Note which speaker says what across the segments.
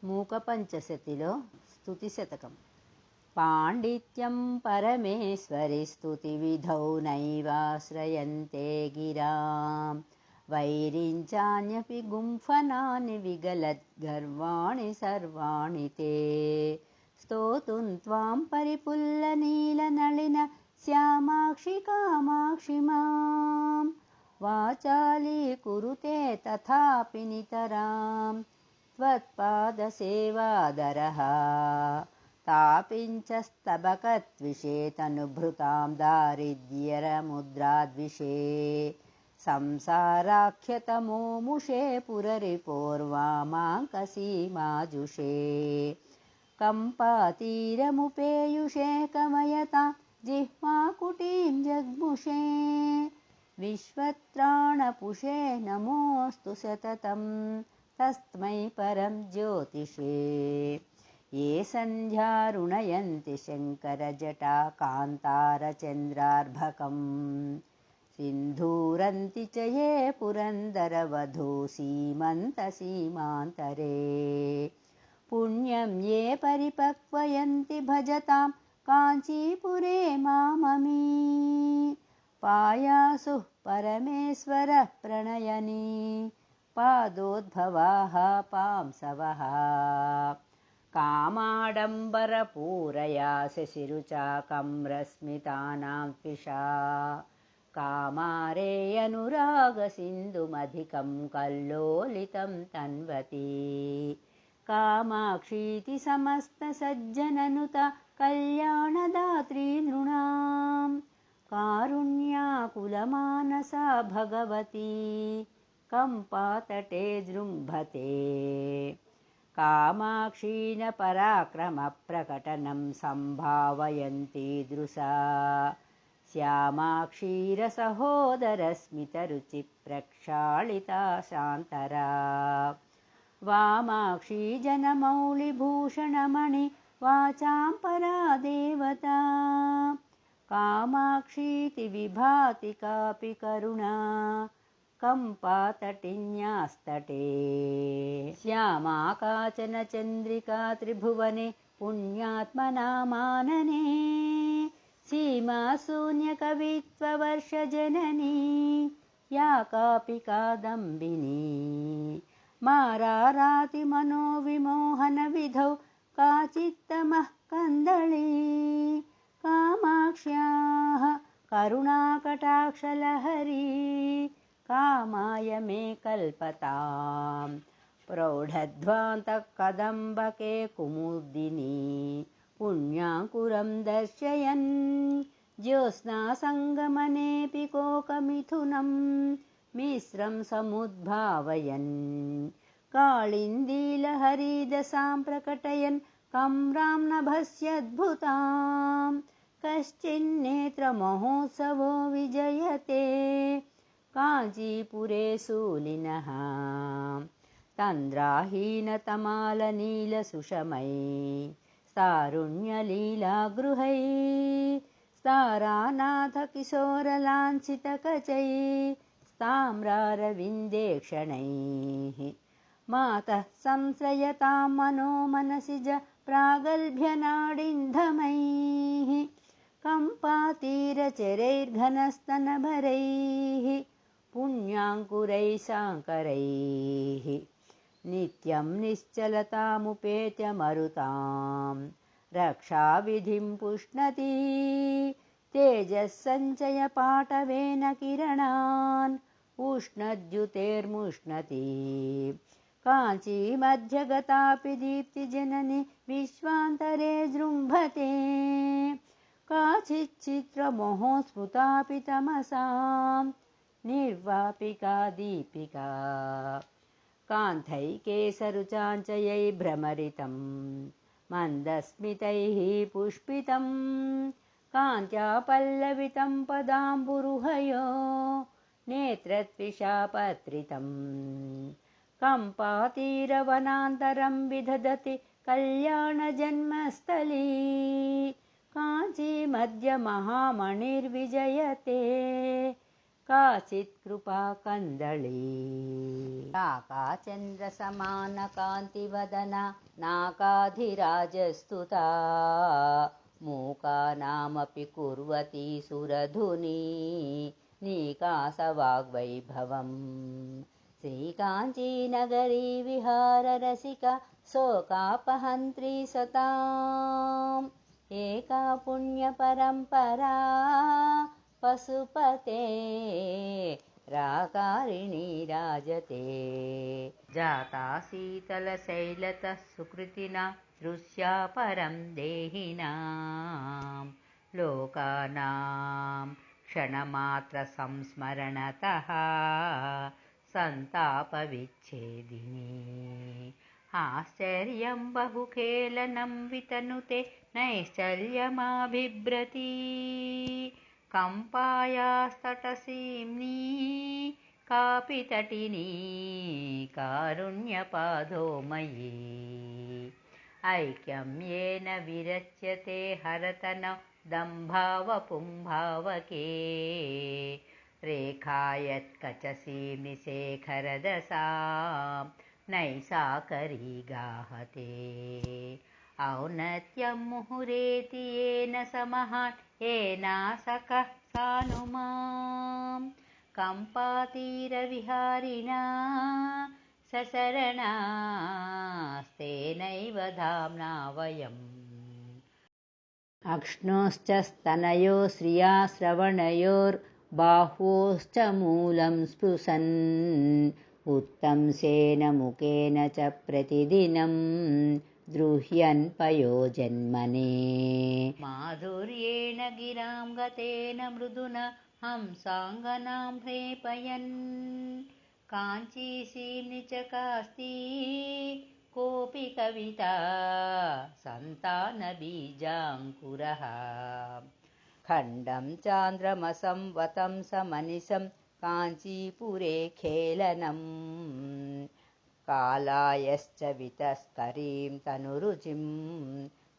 Speaker 1: మూకపంచశతిలో స్తుతి శతకం. పాండిత్యం పరమేశ్వరి స్తుతి విధౌ నైవాశ్రయంతే గిరాం వైరించాన్యపి గుంఫనాని విగలద్గర్వాణి సర్వాణి తే స్తోతుం త్వాం పరిపుల్లనీలనళిన శ్యామాక్షి కామాక్షి మాం వాచాలీకురుతే తథాపి నితరాం त्वत्पादसेवादरः तापिञ्चस्तबकत्विषेतनुभृतां दारिद्र्यरमुद्राद्विषे संसाराख्यतमोमुषे पुररिपोर्वामाङ्कसीमाजुषे कम्पातीरमुपेयुषे कमयतां जिह्वाकुटीं जग्मुषे विश्वत्राणपुषे नमोऽस्तु सततम् तस्मै परं ज्योतिषे ये सन्ध्यारुणयन्ति शङ्करजटा कान्तारचन्द्रार्भकम् सिन्धूरन्ति च ये पुरन्दरवधू सीमन्तसीमान्तरे पुण्यं ये परिपक्वयन्ति भजतां काञ्चीपुरे माममी पायासुः परमेश्वरः प्रणयनी पादोद्भवाः पांसवः कामाडम्बरपूरया शशिरुचाकं रश्मितानां त्विषा कामारे अनुरागसिन्धुमधिकं कल्लोलितं तन्वती कामाक्षीति समस्तसज्जननुता कल्याणदात्री नृणां कारुण्याकुलमानसा भगवती कम्पातटे जृम्भते कामाक्षीन पराक्रमप्रकटनं सम्भावयन्ती दृशा श्यामाक्षीरसहोदरस्मितरुचिप्रक्षालिता शान्तरा वामाक्षी जनमौलिभूषणमणि वाचां परा देवता कामाक्षीति विभाति कापि करुणा कम्पातटिन्यास्तटे श्यामा काचन चन्द्रिका त्रिभुवने पुण्यात्मनामानने सीमा शून्यकवित्ववर्षजननी या कापि कादम्बिनी मारारातिमनोविमोहनविधौ काचित्तमः कन्दली कामाक्ष्याः करुणाकटाक्षलहरी कामाय मे कल्पतां प्रौढध्वान्तकदम्बके कुमुदिनी पुण्याङ्कुरं दर्शयन् ज्योत्स्नासङ्गमनेऽपि कोकमिथुनं मिश्रं समुद्भावयन् काळिन्दीलहरिदशां प्रकटयन् कम्रां नभस्यद्भुतां कश्चिन्नेत्रमहोत्सवो विजयते काञ्चीपुरे शूलिनः तन्द्राहीनतमालनीलसुषमै सारुण्यलीलागृहै तारानाथकिशोरलाञ्छितकचै ताम्रारविन्देक्षणैः मातः संश्रयतां मनो मनसिज प्रागल्भ्यनाडिन्धमैः कम्पातीरचरैर्घनस्तनभरैः पुण्याङ्कुरैः शाङ्करैः नित्यं निश्चलतामुपेत्य मरुतां रक्षाविधिं पुष्णति तेजःसञ्चयपाटवेन किरणान् उष्णद्युतेर्मुष्णति काञ्चीमध्यगतापि दीप्तिजननी विश्वान्तरे जृम्भते काचिच्चित्रमोहस्मृतापि तमसां निर्वापिका दीपिका कान्थैकेशरुचाञ्चयै भ्रमरितं मन्दस्मितैः पुष्पितं कान्त्या पल्लवितं पदाम्बुरुहयो नेत्रत्विषापत्रितं कम्पातीरवनान्तरं विदधति कल्याणजन्मस्थली काञ्ची मध्य महामणिर्विजयते काचित् कृपा कन्दली काचन्द्रसमानकान्तिवदना नाकाधिराजस्तुता मूकानामपि कुर्वती सुरधुनी नीकासवाग्वैभवम् श्रीकाञ्चीनगरी विहाररसिका शोकापहन्त्री सताम् एका पुण्यपरम्परा पशुपते राकारिणी राजते जाता शीतलशैलतः सुकृतिना दृश्या परं देहिनां लोकानां क्षणमात्रसंस्मरणतः सन्तापविच्छेदिनी आश्चर्यं बहुखेलनं वितनुते नैश्चल्यमाबिभ्रती कम्पायास्तटसीम्नी कापि तटिनी कारुण्यपादो मयि ऐक्यं येन विरच्यते हरतनौ दम्भावपुंभावके रेखायत्कचसीम्नि शेखरदशां नैसाकरी गाहते औन्नत्यं मुहुरेति येन समहान् येनासकः सानुमां कम्पातीरविहारिणा सशरणास्तेनैव धाम्ना वयम् अक्ष्णोश्च स्तनयो श्रिया श्रवणयोर्बाह्वोश्च मूलं स्पृशन् उत्तंसेन मुखेन च प्रतिदिनं द्रुह्यन् पयोजन्मने माधुर्येण गिरां गतेन मृदुना हंसाङ्गनां ह्रेपयन् काञ्चीसीम्नि च कास्ति कोऽपि कविता सन्तानबीजाङ्कुरः खण्डं चान्द्रमसं वतं समनिशं काञ्चीपुरे खेलनं कालायश्च वितस्करीं तनुरुचिं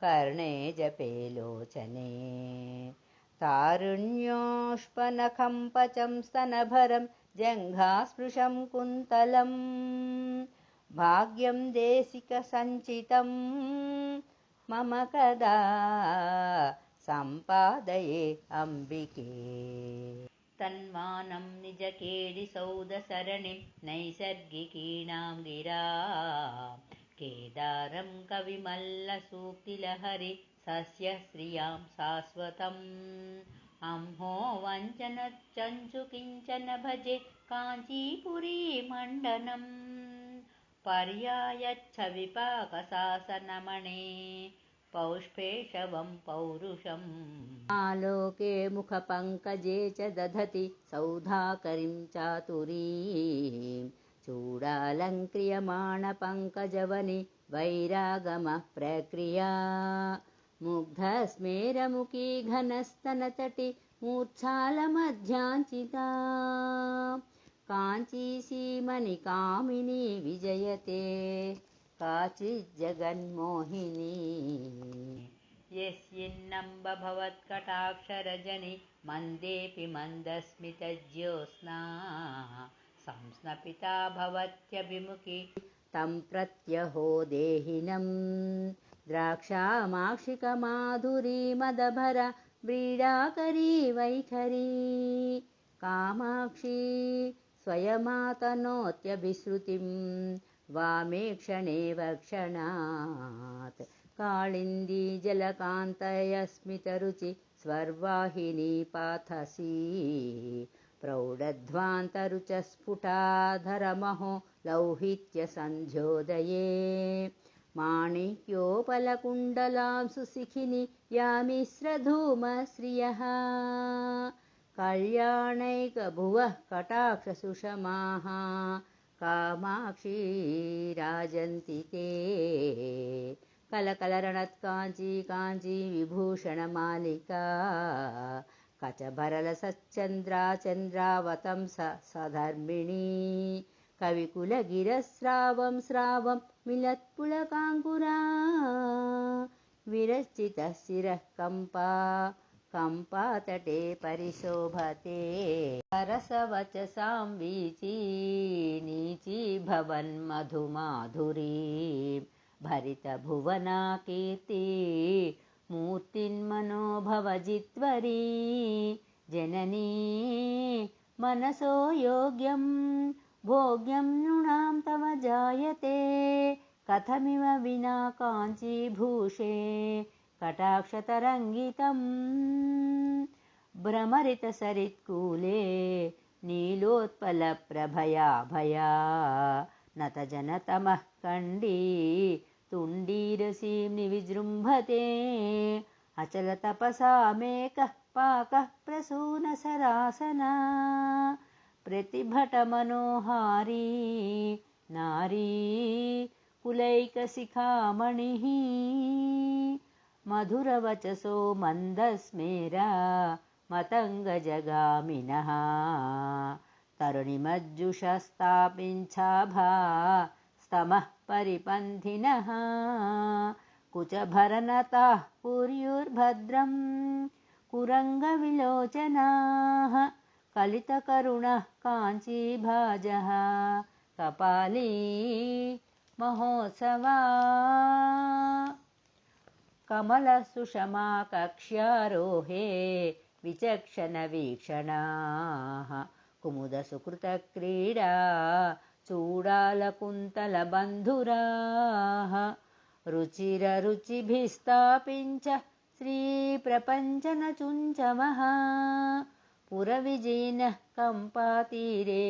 Speaker 1: कर्णे जपे लोचने तारुण्योष्पनखं पचं स्तनभरं जङ्घास्पृशं कुन्तलं भाग्यं देशिकसञ्चितं मम कदा सम्पादये अम्बिके तन्मानं निजकेडिसौधसरणिं नैसर्गिकीणां गिरां केदारं कविमल्लसूक्तिलहरि सस्यश्रियां शाश्वतम् अम्हो वञ्चनचञ्चु किञ्चन भजे काञ्चीपुरीमण्डनम् पर्यायच्छ विपाकशासनमणे पौष्पेशवं पौरुषम् आलोके मुखपङ्कजे च दधति सौधाकरीं चातुरीं चूडालङ्क्रियमाणपङ्कजवनि वैरागमः प्रक्रिया मुग्धस्मेरमुखी घनस्तनतटी मूर्च्छालमध्याञ्चिता काञ्चीसीमनिकामिनी विजयते काचिज्जगन्मोहिनी यस्यिन्नम्ब भवत्कटाक्षरजनि मन्देऽपि मन्दस्मितज्योत्स्ना संस्नपिता भवत्यभिमुखी तं प्रत्यहो देहिनं द्राक्षामाक्षिकमाधुरीमदभर व्रीडाकरी वैखरी कामाक्षी स्वयमातनोत्यभिश्रुतिं वामे क्षणे वक्षणात् काळिन्दी जलकान्तयस्मितरुचि स्वर्वाहिनी पाथसी प्रौढध्वान्तरुचस्फुटाधरमहो लौहित्यसन्ध्योदये माणिक्योपलकुण्डलां सुशिखिनि यामिश्रधूमश्रियः कल्याणैकभुवः कटाक्षसुषमाः कामाक्षी राजन्ति ते कलकलरणत्काञ्ची काञ्ची विभूषणमालिका कचभरलसच्चन्द्रा चन्द्रावतं सधर्मिणी कविकुलगिरस्रावं स्रावं मिलत्पुलकाङ्कुरा विरचितः शिरः कम्पा कम्पातटे परिशोभते सरसवचसां वीची नीची भवन्मधुमाधुरीं भरितभुवना कीर्ति मूर्तिन्मनोभवजित्वरी जननी मनसो योग्यं भोग्यं नृणां तव जायते कथमिव विना काञ्चीभूषे कटाक्षतरङ्गितं भ्रमरितसरित्कूले नीलोत्पलप्रभयाभया नतजनतमः कण्डी तुण्डीरसीं निविजृम्भते अचलतपसामेकः पाकः प्रसूनसरासना प्रतिभटमनोहारी नारी कुलैकशिखामणिः मधुरवचसो मन्दस्मेरा मतङ्गजगामिनः तरुणिमज्जुषस्तापिञ्छाभा स्तमः परिपन्थिनः कुचभरनताः पुर्युर्भद्रं कुरङ्गविलोचनाः कलितकरुणः काञ्चीभाजः कपाली महोत्सवा कमलसुषमा कक्ष्यारोहे विचक्षणवीक्षणाः कुमुदसुकृतक्रीडा चूडालकुन्तलबन्धुराः रुचिररुचिभिस्तापिञ्च श्रीप्रपञ्चनचुञ्चमः पुरविजयिनः कम्पातीरे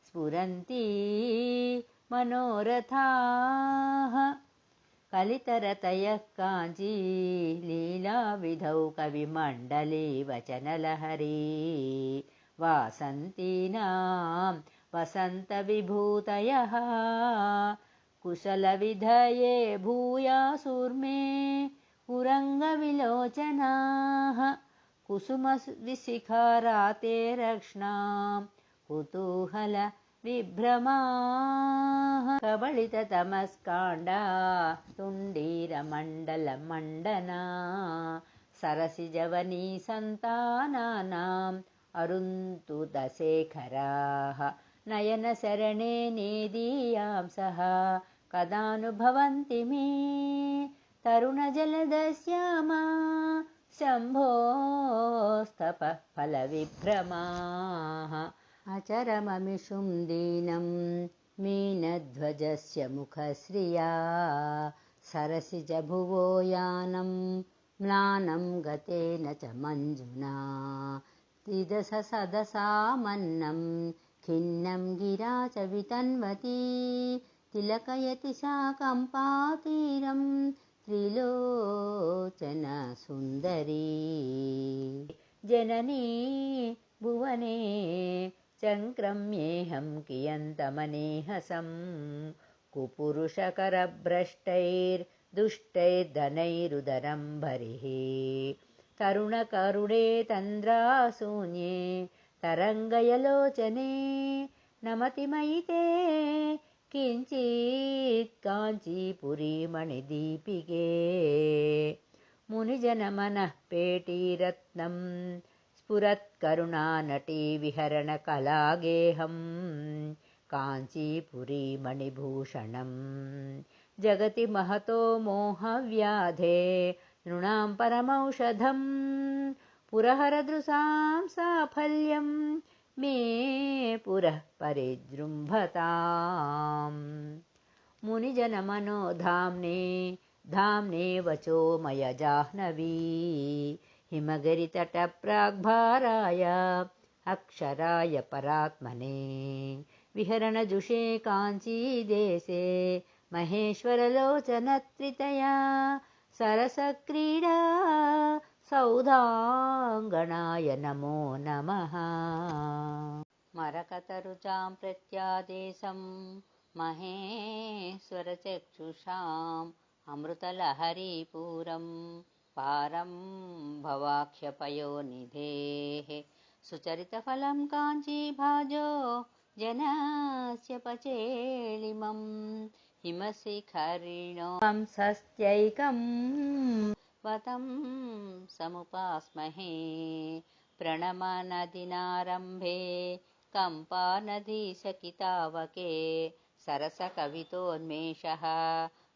Speaker 1: स्फुरन्ती मनोरथाः कलितरतयः काञ्ची लीलाविधौ कविमण्डले वचनलहरी वासन्तीनां वसन्तविभूतयः कुशलविधये भूयासुर्मे कुरङ्गविलोचनाः कुसुमविशिखाराते रक्ष्णां कुतूहलविभ्रमाः कबलिततमस्काण्डा तुण्डीरमण्डलमण्डना सरसिजवनी सन्तानानाम् अरुन्तुदशेखराः नयनशरणे नेदीयां सह कदानुभवन्ति मे तरुणजलदश्यामा शम्भोस्तपः फलविभ्रमाः अचरममिषुं दीनं मीनध्वजस्य मुखश्रिया सरसिजभुवो यानं म्लानं गतेन च मञ्जुना तिदससदसामन्नं खिन्नं गिरा च वितन्वती तिलकयति सा कम्पातीरं त्रिलोचनसुन्दरी जननी भुवने चङ्क्रम्येऽहं कियन्तमनेहसं कुपुरुषकरभ्रष्टैर्दुष्टैर्धनैरुदरं भरिः तरुणकरुणे तन्द्राशून्ये तरङ्गयलोचने नमति मयि ते किञ्चित् काञ्चीपुरीमणिदीपिके मुनिजनमनः पेटीरत्नं स्फुरत्करुणानटीविहरणकलागेहं काञ्चीपुरीमणिभूषणं जगति महतो मोहव्याधे नृणां परमौषधं पुरहरदृशां साफल्यं मे पुरः परिजृम्भताम् मुनिजनमनोधाम्ने धाम्ने वचोमयजाह्नवी हिमगिरितटप्राग्भाराय अक्षराय परात्मने विहरणजुषे काञ्चीदेशे महेश्वरलोचनत्रितया सरसक्रीडा सौधाङ्गणाय नमो नमः मरकतरुचां प्रत्यादेशं महेश्वरचक्षुषाम् अमृतलहरीपूरं पारं भवाख्यपयोनिधेः सुचरितफलं काञ्चीभाजो जनस्य पचेलिमं हिमशिखरिणो हंसस्त्यैकं वतं समुपास्महे प्रणमनदिनारम्भे कम्पानदीशकितावके सरसकवितोन्मेषः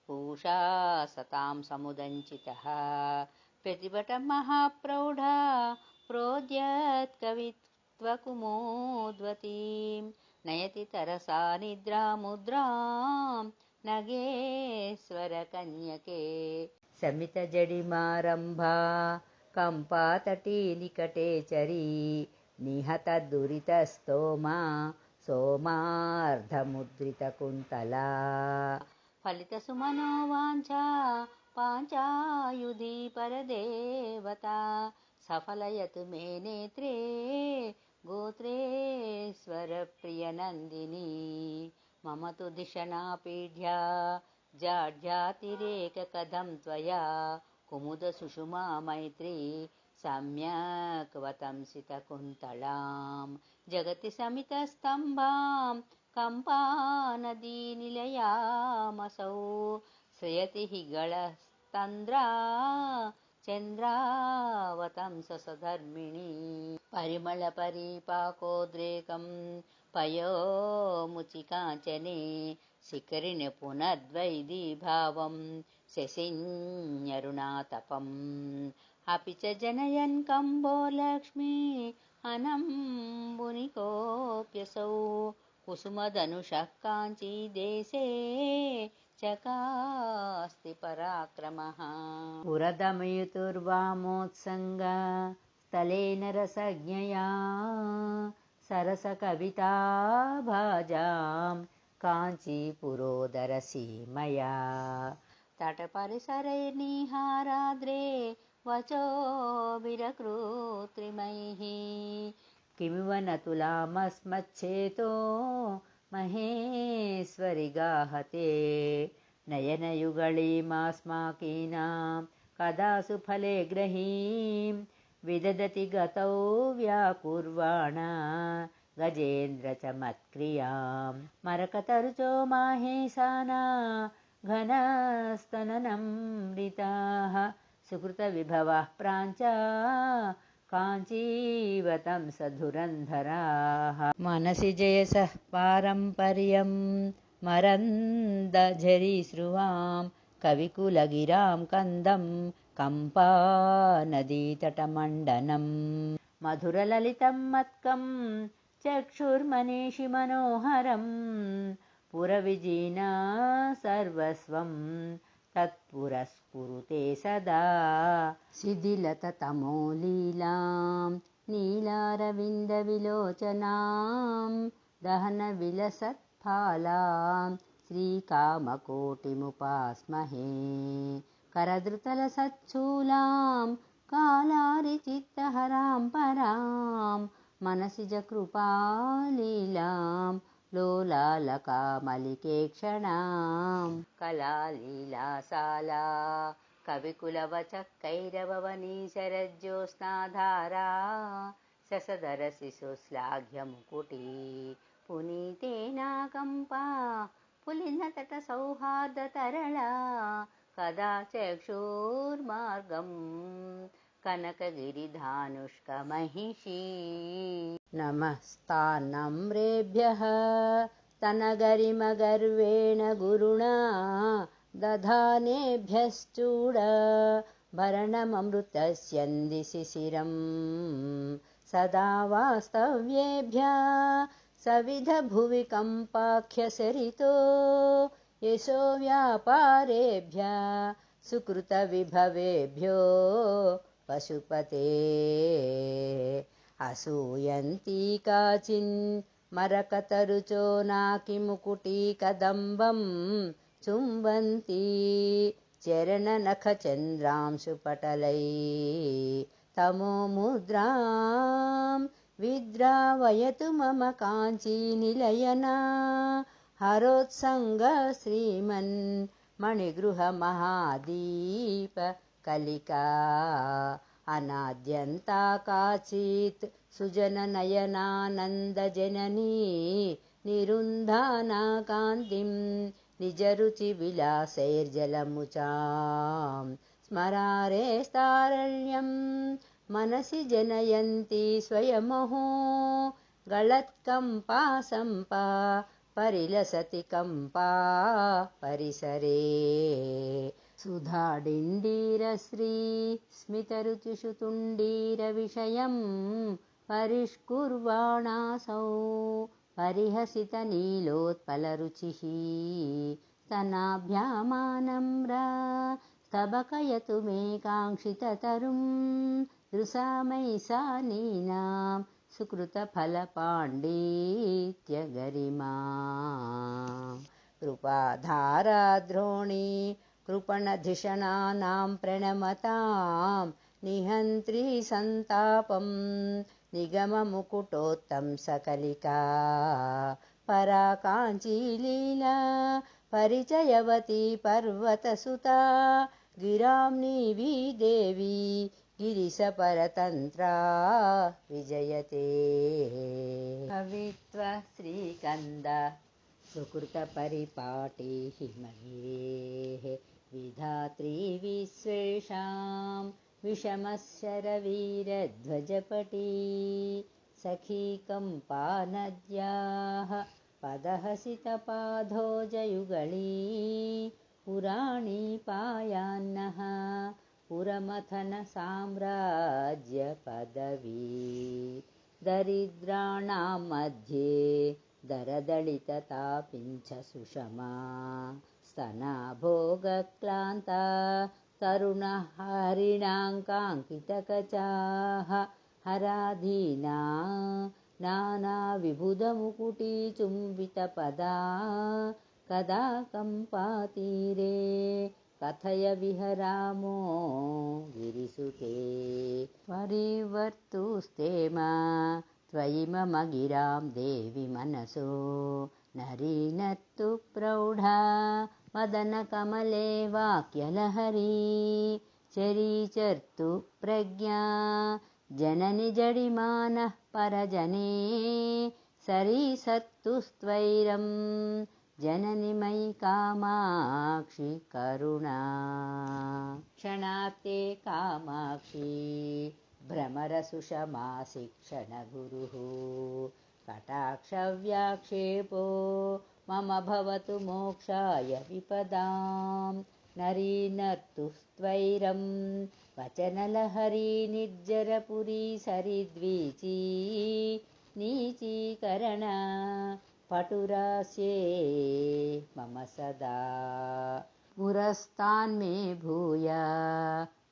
Speaker 1: पूषा सतां समुदञ्चितः प्रतिभटमहाप्रौढा प्रोद्यत्कवित्वकुमोद्वतीं नयति तरसा निद्रामुद्रां नगेश्वरकन्यके समितजडिमारम्भा कम्पातटीनिकटे चरी निहतदुरितस्तोमा सोमार्धमुद्रितकुन्तला फलितसुमनोवाञ्छा पाञ्चायुधी परदेवता सफलयतु मे नेत्रे गोत्रेश्वरप्रियनन्दिनी मम तु दिशनापीढ्या जाड्यातिरेककथं त्वया कुमुदसुषुमा मैत्री सम्यक् वतंसितकुन्तलां जगति समितस्तम्भां कम्पानदीनिलयामसौ श्रयति हि गळस्तन्द्रा चन्द्रावतंसधर्मिणी परिमलपरिपाकोद्रेकं पयोमुचिकाञ्चने शिखरिणि पुनर्द्वैदीभावं शशिन्यरुणातपम् अपि च जनयन् कम्बो लक्ष्मी अनम्बुनिकोऽप्यसौ कुसुमधनुषः काञ्चीदेशे चकास्ति पराक्रमः पुरदमयुतुर्वामोत्सङ्ग स्थलेन रसज्ञया सरसकविता भाजां काञ्चीपुरोदरसीमया तटपरिसरैर्निहाराद्रे वचोभिरकृत्रिमैः किमिव न तुलामस्मच्छेतो महेश्वरि गाहते नयनयुगळीमास्माकीनां कदा सुफले ग्रहीं विदधति गतौ व्याकुर्वाण गजेन्द्रचमत्क्रियां मरकतरुचो माहेशाना घनस्तननमृताः सुकृतविभवः प्राञ्चा काञ्चीवतं सधुरन्धराः मनसि जयसः पारम्पर्यं मरन्दझरीसृवां कविकुलगिरां कन्दं कम्पानदीतटमण्डनं मधुरललितं मत्कं चक्षुर्मनीषि मनोहरं पुरविजीना सर्वस्वं तत्पुरस्कुरुते सदा शिथिलततमो लीलां नीलारविन्दविलोचनां दहनविलसत्फालां श्रीकामकोटिमुपास्महे करधृतलसच्छूलां कालारिचित्तहरां परां मनसिजकृपालीलां लोलालकामलिकेक्षणां कलालीलासाला कविकुलवचकैरववनीशरज्योत्स्नाधारा ससदरशिशुश्लाघ्यमुकुटी पुनीतेनाकम्पा पुलिनतटसौहार्दतरला कदा चक्षुर्मार्गं कनकगिरिधानुष्कमहिषी नमस्तान्नम्रेभ्यः स्तनगरिमगर्वेण गुरुणा दधानेभ्यश्चूड भरणममृतस्यन्दिशिशिरं सदा वास्तव्येभ्यः सविधभुवि कम्पाख्यसरितो यशो व्यापारेभ्यः सुकृतविभवेभ्यो पशुपते असूयन्ती काचिन् मरकतरुचो नाकिमुकुटीकदम्बं चुम्बन्ती चरणनखचन्द्रांशुपटलैः तमोमुद्रां विद्रावयतु मम काञ्चीनिलयना हरोत्सङ्ग श्रीमन्मणिगृहमहादीपकलिका अनाद्यन्ता काचित् सुजननयनानन्दजननी निरुन्धाना कान्तिं निजरुचिविलासैर्जलमुचां स्मरारेस्तारल्यं मनसि जनयन्ति स्वयमहो गलत्कम्पा सम्पा परिलसति कम्पा परिसरे सुधाडिण्डीरश्री स्मितरुचिषु तुण्डीरविषयं परिष्कुर्वाणासौ परिहसितनीलोत्पलरुचिः स्तनाभ्यामानम्रा स्तबकयतु मे काङ्क्षिततरुं दृशामैसानीनां सुकृतफलपाण्डित्यगरिमा कृपाधाराद्रोणी कृपणधिषणानां प्रणमतां निहन्त्री सन्तापं निगममुकुटोत्तं सकलिका पराकाञ्चीलीला परिचयवती पर्वतसुता गिराम्नीवी देवी गिरिशपरतन्त्रा विजयते कवित्व श्रीकन्द सुकृतपरिपाटी हिमगेः विधात्री विश्वेषां विषमशरवीरध्वजपटी सखी कम्पा नद्याः पदहसितपादोजयुगळी पुराणी पायान्नः पुरमथन साम्राज्यपदवी दरिद्राणां मध्ये दरदलिततापिञ्च सुषमा स्तना भोगक्लान्ता तरुणहरिणाङ्काङ्कितकचाः हराधीना नानाविबुधमुकुटीचुम्बितपदा कदा कम्पातीरे कथय विहरामो गिरिसुते परिवर्तुस्तेमा त्वयि मम गिरां देवि मनसो नरीनत्तु प्रौढा मदनकमले वाक्यलहरी चरीचर्तु प्रज्ञा जननि जडिमानः परजने सरीसत्तुस्त्वैरं जननि मयि कामाक्षि करुणा क्षणार्ते कामाक्षी भ्रमरसुषमा शिक्षणगुरुः कटाक्षव्याक्षेपो मम भवतु मोक्षाय विपदां नरीनर्तुस्त्वैरं वचनलहरी निर्जरपुरी सरिद्वीची नीचीकरण पटुरास्ये मम सदा पुरस्तान्मे भूया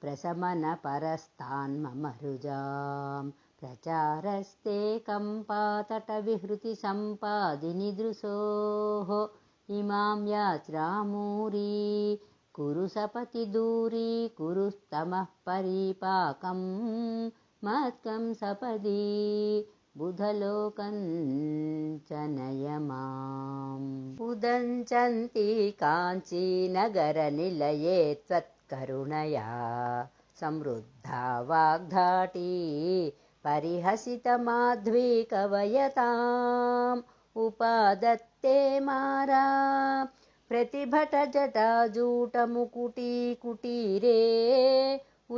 Speaker 1: प्रशमनपरस्तान् मम हृजां प्रचारस्ते कम्पातटविहृतिसम्पादिनि दृशोः इमां यात्रामूरी कुरु सपति दूरी कुरुस्तमः परिपाकं मत्कं सपदि बुधलोकञ्चनय माम् उदञ्चन्ति काञ्चीनगरनिलये त्वत्करुणया समृद्धा वाग्धाटी परिहसितमाध्वीकवयताम् उपादत्ते मारा प्रतिभटजटाजूटमुकुटी कुटीरे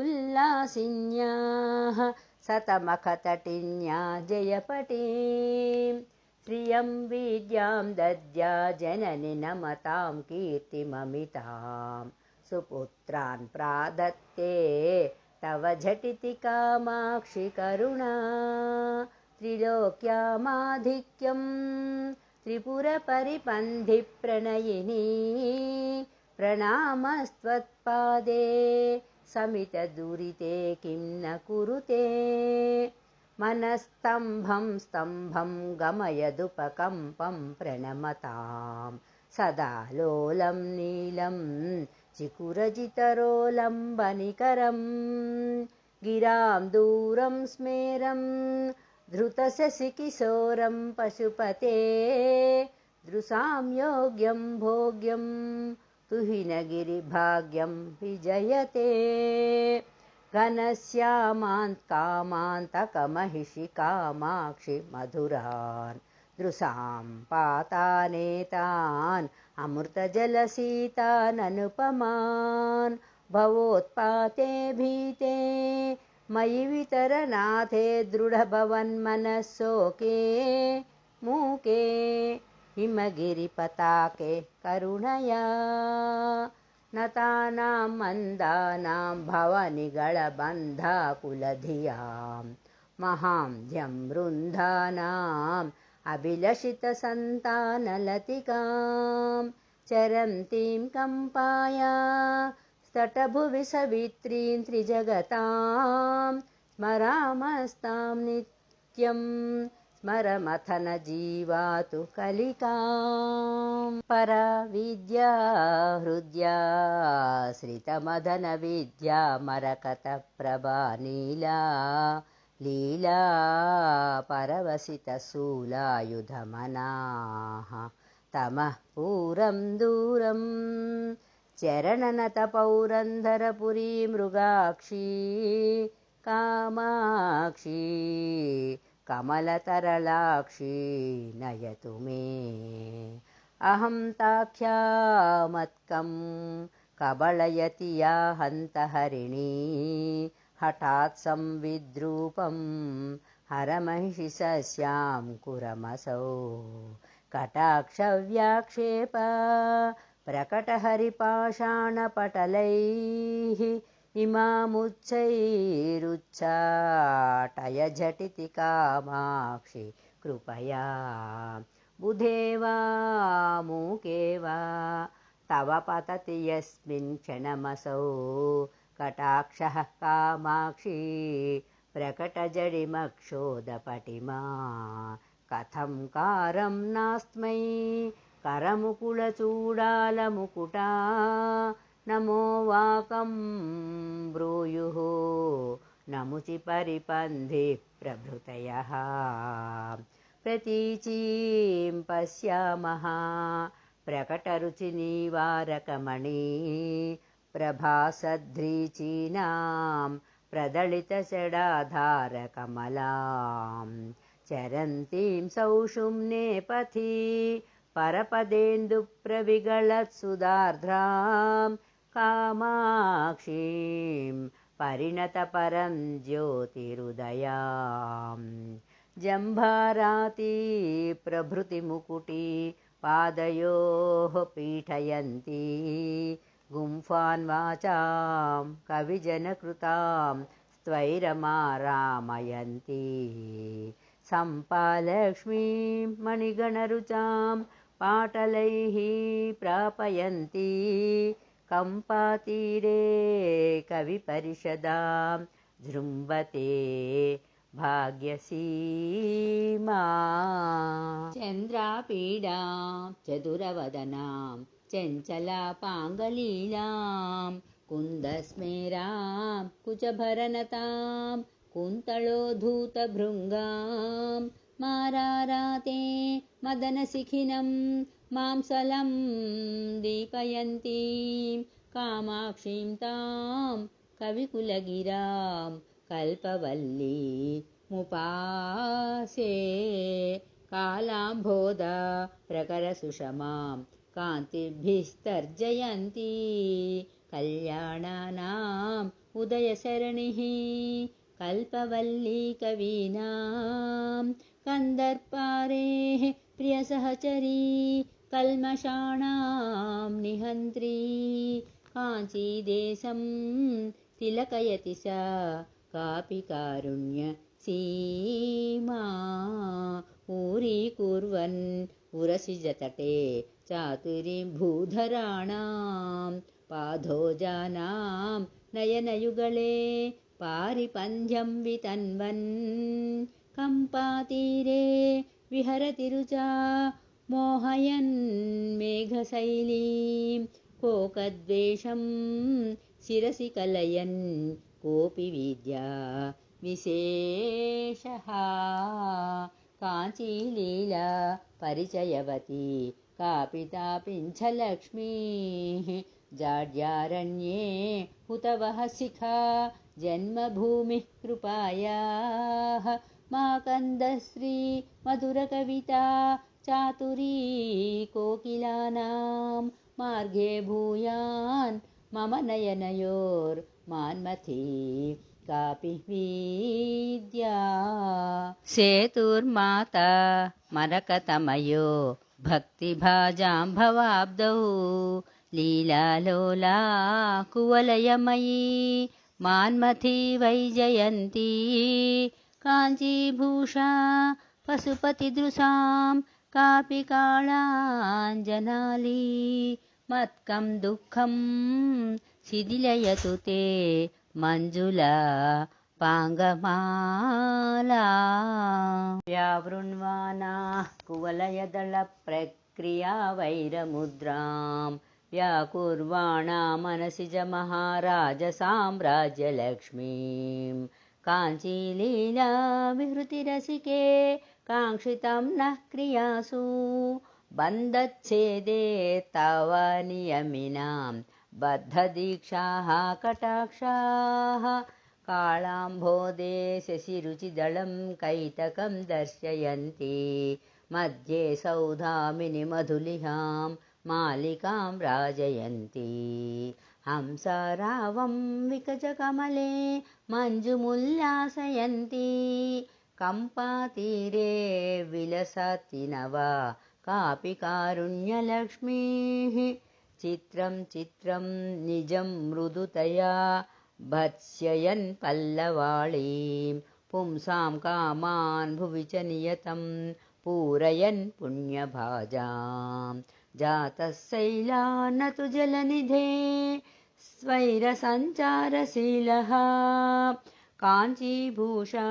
Speaker 1: उल्लासिन्याः सतमखतटिन्या जयपटीं श्रियं विद्यां दद्या जननि नमतां कीर्तिममितां सुपुत्रान् प्रादत्ते तव झटिति कामाक्षि करुणा त्रिलोक्यामाधिक्यं त्रिपुरपरिपन्थिप्रणयिनी प्रणामस्त्वत्पादे समितदुरिते किं न कुरुते मनस्तम्भं स्तम्भं गमयदुपकम्पं प्रणमतां सदा लोलं नीलं चिकुरजितरोलम्बनिकरं गिरां दूरं स्मेरं धृतशशिकिशोरं पशुपते दृशां योग्यं भोग्यं तुहिनगिरिभाग्यं विजयते घनश्यामान्तकामान्तकमहिषि कामाक्षि मधुरान् दृशां पातानेतान् अमृतजलसीतान् अनुपमान् भवोत्पाते भीते मयि वितरनाथे दृढभवन्मनस्सोके मूके हिमगिरिपताके करुणया नतानां मन्दानां भवनिगळबन्धाकुलधियां महान्ध्यं वृन्दानाम् अभिलषितसन्तानलतिकां चरन्तीं कम्पाया स्तटभुवि सवित्रीं त्रिजगतां स्मरामस्तां नित्यं स्मरमथन जीवातु कलिकां परविद्या हृद्या श्रितमदनविद्या मरकतप्रभा नीला लीला परवसितशूलायुधमनाः तमः पूरं दूरं चरणनतपौरन्धरपुरी मृगाक्षी कामाक्षी कमलतरलाक्षी नयतु मे अहं ताख्यामत्कं कबलयति या हन्तहरिणी हठात् संविद्रूपं हरमहिषिसस्यां कुरमसौ कटाक्षव्याक्षेप प्रकटहरिपाषाणपटलैः इमामुच्चैरुच्चाटय झटिति कामाक्षि कृपया बुधे वा मूके वा तव पतति यस्मिन् क्षणमसौ कटाक्षः कामाक्षी प्रकटजडिमक्षोदपटिमा कथं कारं नास्मै करमुकुलचूडालमुकुटा नमो वाकं ब्रूयुः नमुचि परिपन्धि प्रभृतयः प्रतीचीं पश्यामः प्रकटरुचिनिवारकमणि प्रभासध्रीचीनां प्रदलितषडाधारकमलां चरन्तीं सौषुम्ने पथि परपदेन्दुप्रविगलत्सुधार्द्रां कामाक्षीं परिणतपरं ज्योतिरुदयां जम्भाराती प्रभृतिमुकुटी पादयोः पीठयन्ती गुम्फान् वाचां कविजनकृतां स्त्वैरमारामयन्ती सम्पालक्ष्मीं मणिगणरुचां पाटलैः प्रापयन्ती कम्पातीरे कविपरिषदां जृम्भते भाग्यसीमा चन्द्रापीडां चतुरवदनां चञ्चलापाङ्गलीलां कुन्दस्मेरां कुचभरनतां कुन्तलोद्धूतभृङ्गां माराराते मदनशिखिनं मांसलं दीपयन्तीं कामाक्षीं तां कविकुलगिरां कल्पवल्लीमुपासे कालाम्भोदा प्रकरसुषमां कान्तिभिस्तर्जयन्ती कल्याणानाम् उदयसरणिः कल्पवल्ली कवीनां कन्दर्पारेः प्रियसहचरी कल्मषाणां निहन्त्री काञ्चीदेशं तिलकयति सा कापि कारुण्यसीमा ऊरीकुर्वन् उरसिजतटे चातुरीं भूधराणां पादोजानां नयनयुगले पारिपन्ध्यं वितन्वन् कम्पातीरे विहरति रुचा मोहयन् मेघशैलीं कोकद्वेषं शिरसि कलयन् कोऽपि विद्या विशेषः काञ्चीलीला परिचयवती कापि तापिञ्छलक्ष्मीः जाड्यारण्ये हुतवः शिखा जन्मभूमिः कृपायाः माकन्दश्री मधुरकविता चातुरी कोकिलानां मार्गे भूयान् मम नयनयोर्मान्मथी कापि विद्या सेतुर्माता मरकतमयो भक्तिभाजाम्भवाब्दौ लीलालोला कुवलयमयी मान्मथी वैजयन्ती काञ्चीभूषा पशुपतिदृशां कापि कालाञ्जनाली मत्कं दुःखं शिथिलयतु ते मञ्जुला पाङ्गमाला व्यावृण्वाना कुवलयदलप्रक्रिया वैरमुद्रां व्याकुर्वाणा मनसिज महाराजसाम्राज्यलक्ष्मीं काञ्चीलीला विहृतिरसिके काङ्क्षितं नः क्रियासु बन्धच्छेदे तव नियमिनां बद्धदीक्षाः कटाक्षाः कालाम्भोदे शशिरुचिदलं कैतकं दर्शयन्ति मध्ये सौधामिनि मधुलिहां मालिकां राजयन्ति हंसरावं विकचकमले मञ्जुमुल्लासयन्ति कम्पातीरे विलसति नवा कापि कारुण्यलक्ष्मीः चित्रं चित्रं निजं मृदुतया भत्स्ययन् पल्लवाळीं पुंसां कामान् भुवि च नियतं पूरयन् पुण्यभाजां जातः शैलानतु जलनिधे स्वैरसञ्चारशीलः काञ्चीभूषा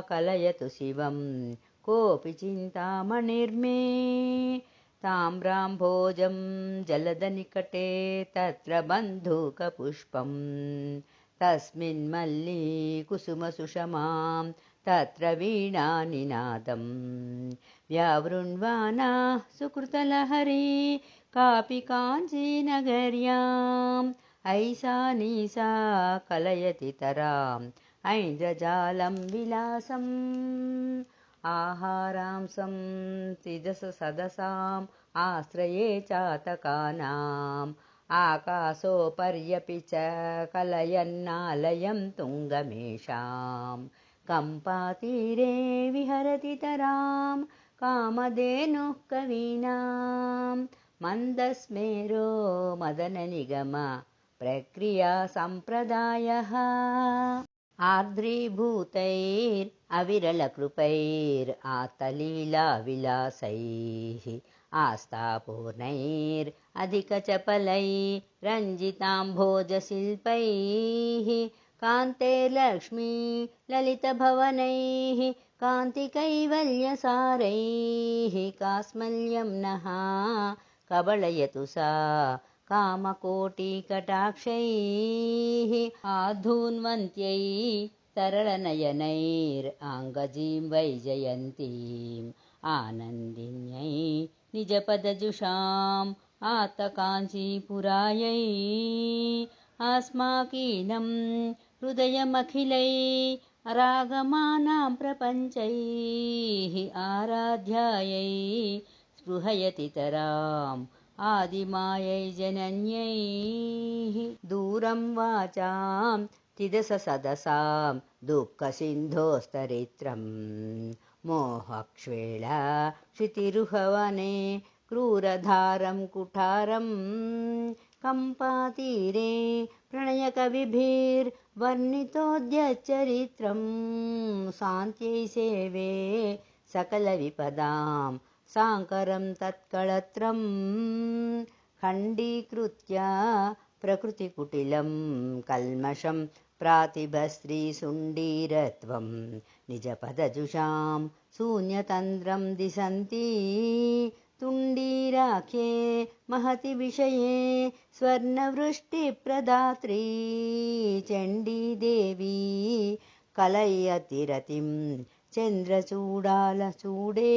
Speaker 1: कलयतु शिवं कोऽपि चिन्तामणिर्मे ताम्राम्भोजं जलदनिकटे तत्र बन्धूकपुष्पं तस्मिन्मल्लीकुसुमसुषमां तत्र वीणानिनादं व्यावृण्वाना सुकृतलहरी कापि काञ्चीनगर्याम् ऐसा नीसा कलयति तराम् ऐन्द्रजालं विलासम् आहारांसं त्रिदशसदसाम् आश्रये चातकानाम् आकाशोपर्यपि च कलयन्नालयं तुङ्गमेषां कम्पातीरे विहरति तरां कामधेनुः कवीनां मन्दस्मेरो मदननिगम प्रक्रिया सम्प्रदायः आर्द्रीभूतैरविरलकृपैरातलीलाविलासैः आस्थापूर्णैरधिकचपलैः रञ्जिताम्भोजशिल्पैः कान्तैर्लक्ष्मी ललितभवनैः कान्तिकैवल्यसारैः कास्मल्यं नः कबलयतु सा कामकोटिकटाक्षैः आधून्वन्त्यै तरलनयनैराङ्गजीं वैजयन्तीम् आनन्दिन्यै निजपदजुषाम् आत्तकाञ्चीपुरायै अस्माकीनं हृदयमखिलैः रागमानां प्रपञ्चैः आराध्यायै स्पृहयति तराम् आदिमायै जनन्यै दूरं वाचां तिदससदसां दुःखसिन्धोस्तरित्रं मोहक्ष्वेला क्षितिरुहवने क्रूरधारं कुठारं कम्पातीरे प्रणयकविभिर्वर्णितोद्यच्चरित्रं शान्त्यै सेवे सकलविपदां साङ्करं तत्कळत्रं खण्डीकृत्य प्रकृतिकुटिलं कल्मषं प्रातिभस्त्रीसुण्डीरत्वं निजपदजुषां शून्यतन्त्रं दिशन्ति तुण्डीराख्ये महति विषये स्वर्णवृष्टिप्रदात्री चण्डीदेवी कलयति चन्द्रचूडालचूडे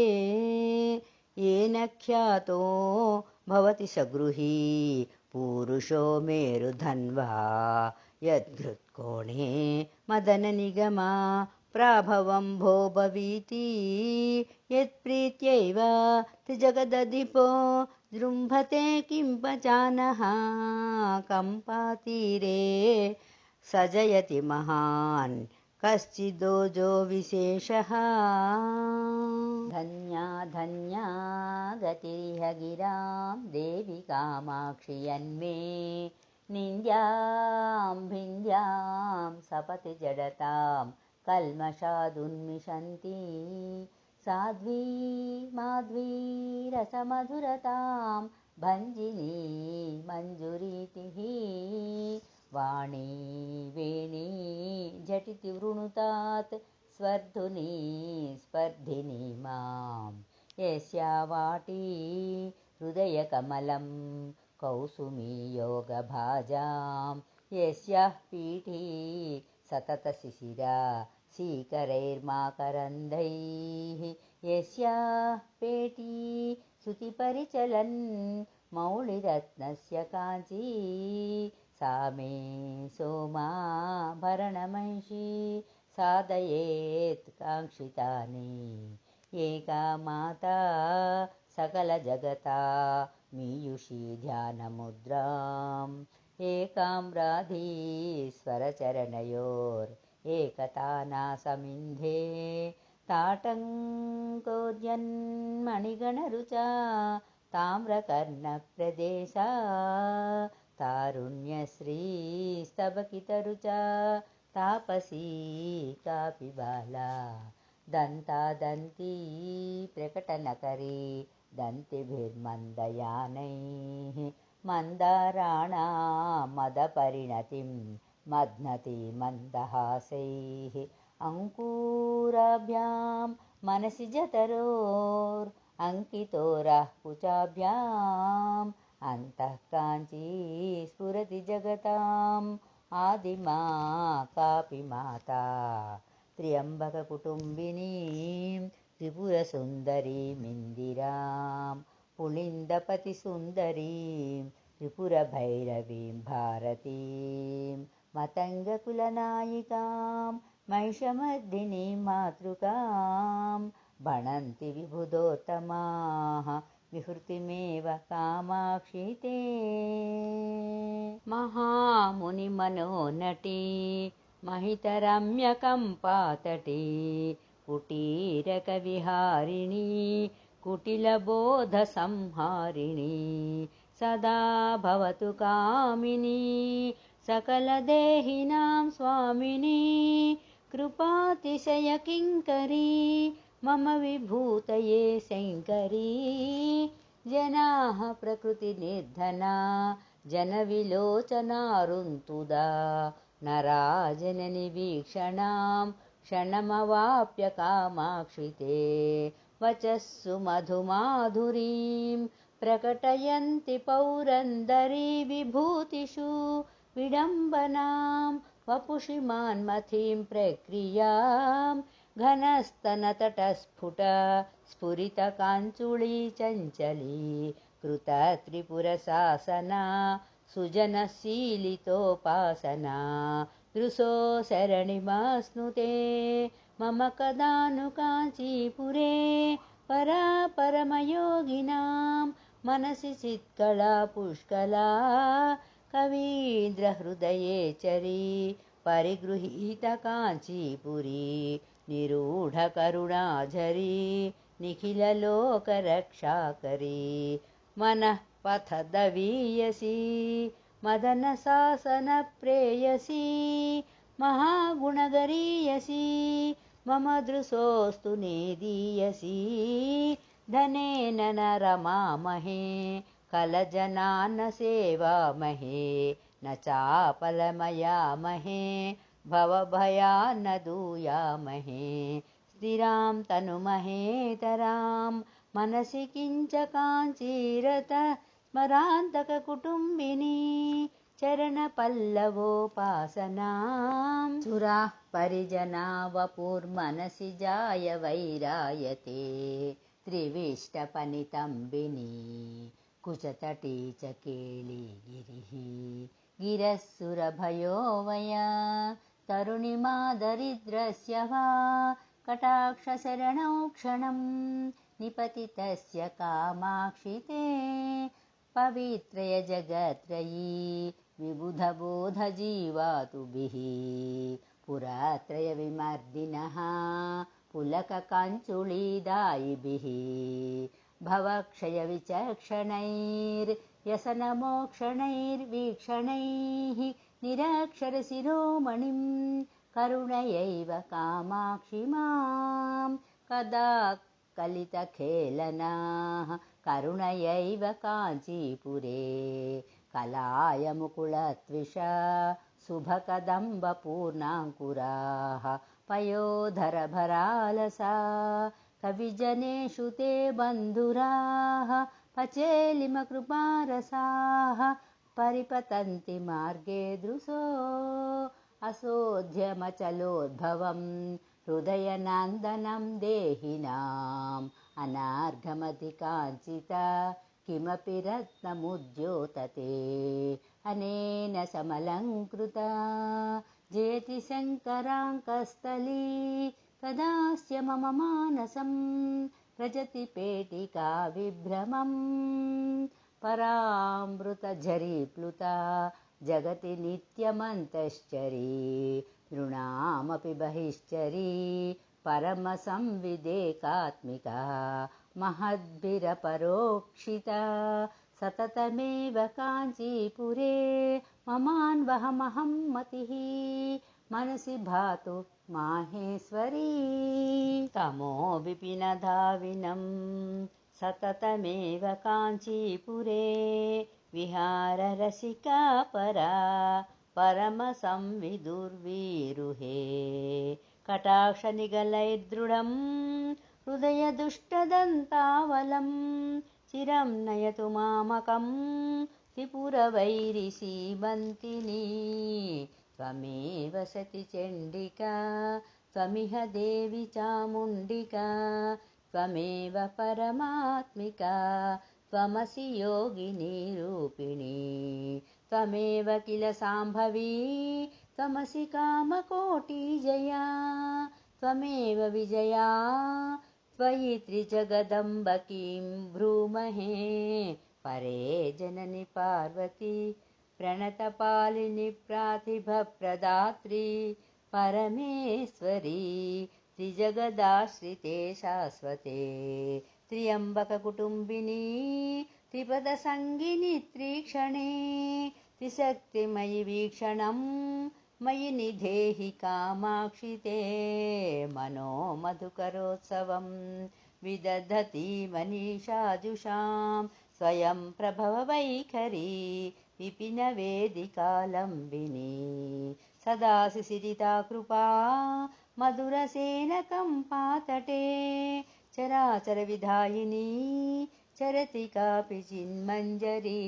Speaker 1: येन ख्यातो भवति स गृही पूरुषो मेरुधन्वा यद्हृत्कोणे मदननिगमा प्राभवं भो भवीति यत्प्रीत्यैव त्रिजगदधिपो जृम्भते किं पचानः कम्पातीरे सजयति महान् कश्चिदोजो विशेषः। धन्या धन्या गतिरिह गिरां देवि कामाक्षि यन्मे निन्द्यां भिन्द्यां सपति जडतां कल्मषादुन्मिषन्ति साध्वी माध्वी रसमधुरतां भञ्जिनी मञ्जुरीतिः वाणी वेणी झटिति वृणुतात् स्वर्धुनी स्पर्धिनी मां यस्या वाटी हृदयकमलं कौसुमी योगभाजां यस्याः पीठी सततशिशिरा सीकरैर्माकरन्दैः यस्याः पेटी श्रुतिपरिचलन् मौलिरत्नस्य काञ्ची सा मे सोमाभरणमहिषी साधयेत् काङ्क्षितानि एका माता सकलजगता मीयुषी ध्यानमुद्राम् एकाम्राधीश्वरचरणयोरेकतानासमिन्धे ताटङ्कोद्यन्मणिगणरुचा ताम्रकर्णप्रदेशा तारुण्यश्रीस्तबकितरुचा तापसी कापि बाला दन्तादन्ती प्रकटनकरी दन्तिभिर्मन्दयानैः मन्दाराणां मदपरिणतिं मध्नति मन्दहासैः अङ्कुराभ्यां मनसि जठरोरङ्कितोरः कुचाभ्याम् अन्तः काञ्ची स्फुरति जगताम् आदिमा कापि माता त्र्यम्बककुटुम्बिनीं त्रिपुरसुन्दरीमिन्दिरां पुलिन्दपतिसुन्दरीं त्रिपुरभैरवीं भारतीं मतङ्गकुलनायिकां महिषमर्दिनीं मातृकां भणन्ति विबुधोत्तमाः विहृतिमेव कामाक्षि ते। महामुनिमनोनटी महितरम्यकम्पातटी कुटीरकविहारिणी कुटिलबोधसंहारिणी सदा भवतु कामिनी सकलदेहिनां स्वामिनी कृपातिशयकिङ्करी मम विभूतये शङ्करी जनाः प्रकृतिनिर्धना जनविलोचनारुन्तुदा नरा जननिवीक्षणां क्षणमवाप्य कामाक्षि ते वचस्सु मधुमाधुरीं प्रकटयन्ति पौरन्दरी विभूतिषु विडम्बनां वपुषि मान्मथीं प्रक्रियां घनस्तनतटस्फुट स्फुरितकाञ्चुली चञ्चली कृतत्रिपुरशासना सुजनशीलितोपासना दृशो सरणिमास्नुते मम कदा नु काञ्चीपुरे परा परमयोगिनां मनसि चित्कला पुष्कला कवीन्द्रहृदये चरी परिगृहीतकाञ्चीपुरी निरूढकरुणाझरी निखिललोकरक्षाकरी मनः पथदवीयसी मदनशासनप्रेयसी महागुणगरीयसी मम दृशोऽस्तु नेदीयसी धनेन न रमामहे कलजनान्न सेवामहे न चापलमयामहे भवभयान्न दूयामहे स्थिरां तनुमहेतरां मनसि किञ्च काञ्चीरत स्मरान्तककुटुम्बिनी चरणपल्लवोपासनां सुराः परिजना वपुर्मनसि जाय वैरायते त्रिविष्टपनितम्बिनी कुचतटी च केळिगिरिः गिरः सुरभयो वया तरुणिमा दरिद्रस्य वा कटाक्षशरणौ क्षणं निपतितस्य कामाक्षि ते पवित्रय जगत्त्रयी विबुधबोधजीवातुभिः पुरात्रयविमर्दिनः पुलककञ्चुळीदायिभिः भवक्षयविचक्षणैर्व्यसनमोक्षणैर्वीक्षणैः निरक्षरशिरोमणिं करुणयैव कामाक्षि मां कदा कलितखेलनाः करुणयैव काञ्चीपुरे कलायमुकुलत्विषा शुभकदम्बपूर्णाङ्कुराः पयोधरभरालसा कविजनेषु ते बन्धुराः पचेलिमकृपारसाः परिपतन्ति मार्गे दृशो असोध्यमचलोद्भवं हृदयनन्दनं देहिनाम् अनार्घमतिकाञ्चिता किमपि रत्नमुद्योतते अनेन समलङ्कृता जयति शङ्कराङ्कस्थली कदास्य मम मानसं व्रजति पेटिका विभ्रमं परामृतझरीप्लुता जगति नित्यमन्तश्चरी नृणामपि बहिश्चरी परमसंविदेकात्मिका महद्भिरपरोक्षिता सततमेव काञ्चीपुरे ममान्वहमहं मतिः मनसि भातु माहेश्वरी तमो विपिनधाविनं सततमेव काञ्चीपुरे विहाररसिका परा परमसंविदुर्वीरुहे कटाक्षनिगलैर्दृढं हृदयदुष्टदन्तावलं चिरं नयतु मामकं त्रिपुरवैरिसीमन्तिनी त्वमेव सतिचण्डिका त्वमिह देवि चामुण्डिका त्वमेव परमात्मिका त्वमसि योगिनी रूपिणी त्वमेव किल साम्भवी त्वमसि कामकोटिजया त्वमेव विजया त्वयि त्रिजगदम्ब किं ब्रूमहे परे जननि पार्वती प्रणतपालिनि प्रातिभप्रदात्री परमेश्वरी त्रिजगदाश्रिते शाश्वते त्र्यम्बककुटुम्बिनी त्रिपदसङ्गिनि त्रिक्षणे त्रिशक्तिमयि वीक्षणं मयि निधेहि कामाक्षि ते मनो मधुकरोत्सवं विदधति मनीषाजुषां स्वयं प्रभव वैखरी विपिनवेदिकालम्बिनी सदा सिसिरिता कृपा मधुरसेनकं पातटे चराचरविधायिनी चरति कापि चिन्मञ्जरी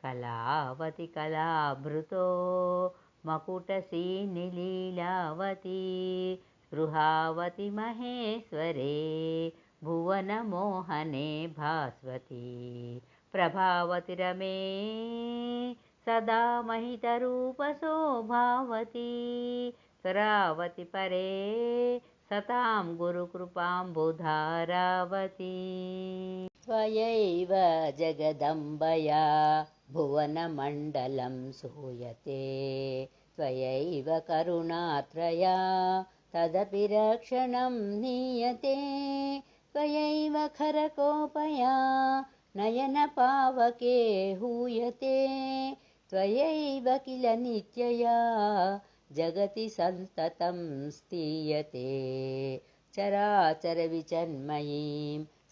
Speaker 1: कलावति कलाभृतो मकुटसीनिलीलावती स्पृहावति महेश्वरे भुवनमोहने भास्वती प्रभावति रमे सदा महितरूपशोभावती स्वरावति परे सतां गुरुकृपाम्बुधारावती त्वयैव जगदम्बया भुवनमण्डलं सूयते त्वयैव करुणात्रया तदपि रक्षणं नीयते त्वयैव खरकोपया नयनपावके हूयते त्वयैव किल नित्यया जगति सन्ततं स्थीयते चराचरविचन्मयीं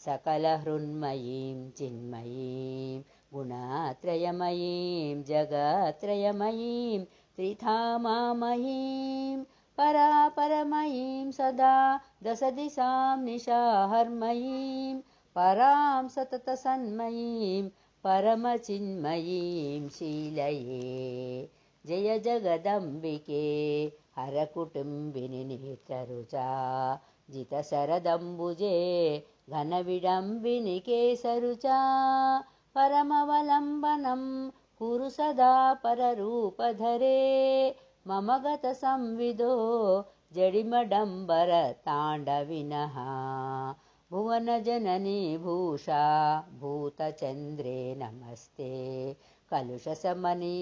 Speaker 1: सकलहृन्मयीं चिन्मयीं गुणात्रयमयीं जगत्त्रयमयीं त्रिधामामयीं परापरमयीं सदा दशदिशां निशाहर्मयीं परां सततसन्मयीं परमचिन्मयीं शीलये जय जगदम्बिके हरकुटुम्बिनि नेत्ररुचा जितशरदम्बुजे घनविडम्बिनि केसरुचा परमवलम्बनं कुरु सदा पररूपधरे मम गतसंविदो जडिमडम्बर ताण्डविनः भुवनजननी भूषा भूतचन्द्रे नमस्ते कलुषशमनी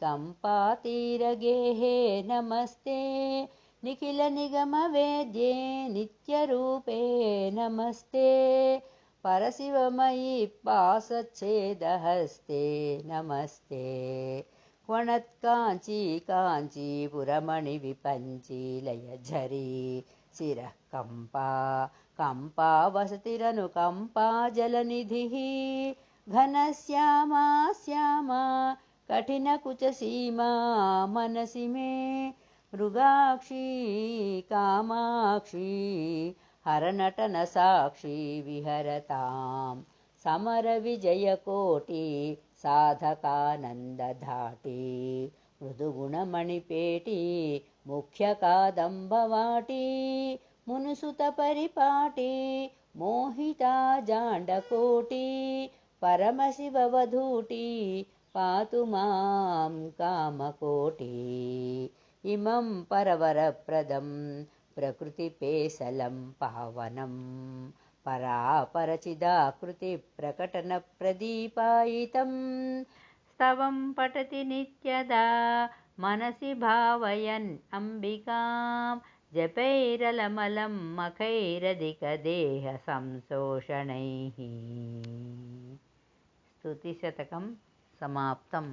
Speaker 1: कम्पातीरगेहे नमस्ते निखिलनिगमवेद्ये नित्यरूपे नमस्ते परशिवमयि पाशच्छेदहस्ते नमस्ते क्वणत्काञ्ची काञ्चीपुरमणिविपञ्ची लयझरी शिरः कम्पा वसतिरनुकम्पा जलनिधिः घनश्यामा श्यामा कठिनकुचसीमा मनसि मे मृगाक्षी कामाक्षी हरनटनसाक्षी विहरतां समरविजयकोटि साधकानन्दधाटी मृदुगुणमणिपेटी मुख्यकादम्बवाटी मुनुसुतपरिपाटी मोहिता जाण्डकोटी परमशिववधूटी पातु मां कामकोटी इमं परवरप्रदं प्रकृतिपेशलं पावनं परापरचिदाकृतिप्रकटनप्रदीपायितं स्तवं पठति नित्यदा मनसि भावयन् अम्बिकां जपैरलमलं मखैरधिकदेहसंशोषणैः स्तुतिशतकं समाप्तम्।